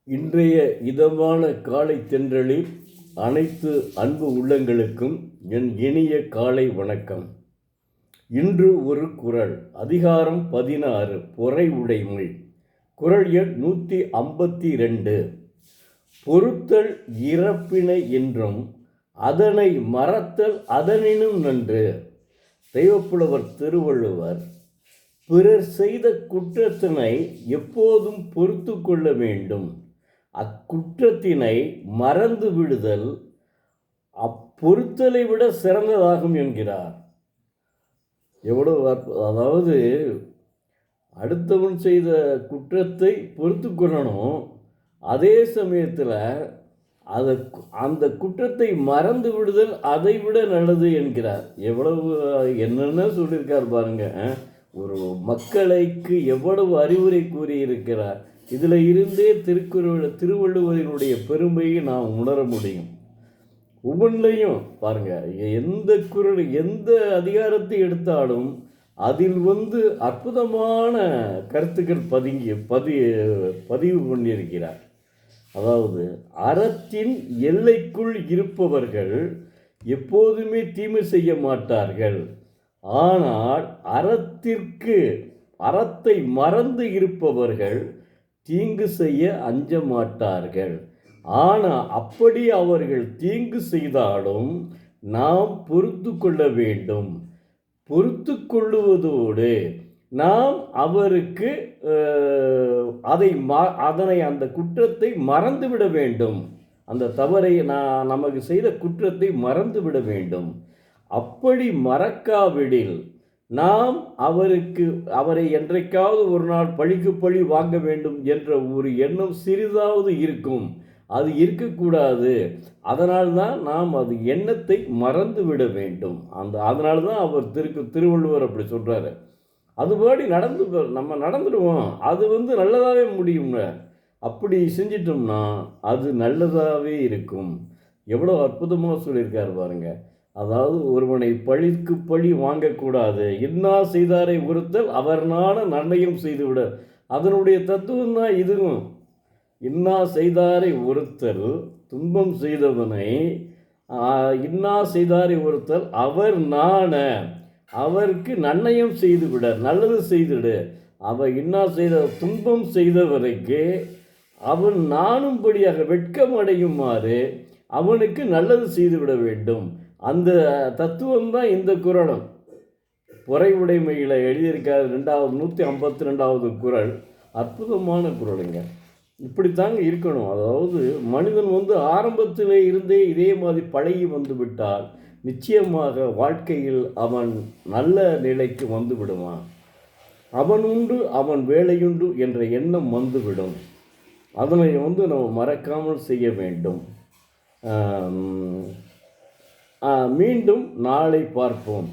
இன்றைய இதமான காலை தென்றலில் அனைத்து அன்பு உள்ளங்களுக்கும் என் இனிய காலை வணக்கம். இன்று ஒரு குறள், அதிகாரம் 16, பொறை உடைமை. குறள் எண் 152. பொறுத்தல் இறப்பினை என்றும் அதனை மறத்தல் அதனினும் நன்று. தெய்வப்புலவர் திருவள்ளுவர் பிறர் செய்த குற்றத்தினை எப்போதும் பொறுத்து கொள்ள வேண்டும், அக்குற்றத்தினை மறந்து விடுதல் அப்பொறுத்தலை விட சிறந்ததாகும் என்கிறார். எவ்வளவு அதாவது அடுத்தவன் செய்த குற்றத்தை பொறுத்து கொள்ளணும், அதே சமயத்தில் அந்த குற்றத்தை மறந்து விடுதல் அதை விட நல்லது என்கிறார். எவ்வளவு என்னென்ன சொல்லியிருக்கார் பாருங்க. ஒரு மக்களுக்கு எவ்வளவு அறிவுரை கூறியிருக்கிறார். இதில் இருந்தே திருவள்ளுவரினுடைய பெருமையை நாம் உணர முடியும். ஒவ்வொன்றையும் பாருங்கள், எந்த குறள் எந்த அதிகாரத்தை எடுத்தாலும் அதில் அற்புதமான கருத்துக்கள் பதிவு பண்ணியிருக்கிறார். அதாவது அறத்தின் எல்லைக்குள் இருப்பவர்கள் எப்போதுமே தீமை செய்ய மாட்டார்கள், ஆனால் அறத்தை மறந்து இருப்பவர்கள் தீங்கு செய்ய அஞ்ச மாட்டார்கள். ஆனால் அப்படி அவர்கள் தீங்கு செய்தாலும் நாம் பொறுத்து கொள்ள வேண்டும். பொறுத்து கொள்ளுவதோடு நாம் அவருக்கு அந்த குற்றத்தை மறந்துவிட வேண்டும். அந்த தவறை நமக்கு செய்த குற்றத்தை மறந்துவிட வேண்டும். அப்படி மறக்காவிடில் நாம் அவரை என்றைக்காவது ஒரு நாள் பழிக்கு பழி வாங்க வேண்டும் என்ற ஒரு எண்ணம் சிறிதாவது இருக்கும். அது இருக்கக்கூடாது. அதனால்தான் நாம் அது எண்ணத்தை மறந்து விட வேண்டும். அதனால்தான் அவர் திருவள்ளுவர் அப்படி சொல்கிறாரு. அதுபடி நம்ம நடந்துடுவோம், அது நல்லதாகவே முடியுங்க. அப்படி செஞ்சிட்டோம்னா அது நல்லதாகவே இருக்கும். எவ்வளோ அற்புதமாக சொல்லியிருக்காரு பாருங்க. அதாவது ஒருவனை பழிக்கு பழி வாங்கக்கூடாது, இன்னா செய்தாரை ஒருத்தல் அவர்னான நன்மையும் செய்துவிட. அதனுடைய தத்துவம் தான் இதுவும். இன்னா செய்தாரை ஒருத்தல், துன்பம் செய்தவனை இன்னா செய்தாரை ஒருத்தல் அவர் நாண, அவருக்கு நன்னயம் செய்துவிட, நல்லது செய்துவிடு. இன்னா செய்த துன்பம் செய்தவரைக்கு அவன் நாணும்படியாக வெட்கம் அடையுமாறு அவனுக்கு நல்லது செய்துவிட வேண்டும். அந்த தத்துவம் தான் இந்த குறளும். பொறை உடைமையில் எழுதியிருக்கார் 152வது குறள். அற்புதமான குறளுங்க. இப்படித்தாங்க இருக்கணும். அதாவது மனிதன் ஆரம்பத்தில் இருந்தே இதே மாதிரி பழகி விட்டால் நிச்சயமாக வாழ்க்கையில் அவன் நல்ல நிலைக்கு விடுவான். அவன் உண்டு அவன் வேலையுண்டு என்ற எண்ணம் வந்துவிடும். அதனை நம்ம மறக்காமல் செய்ய வேண்டும். மீண்டும் நாளை பார்ப்போம்.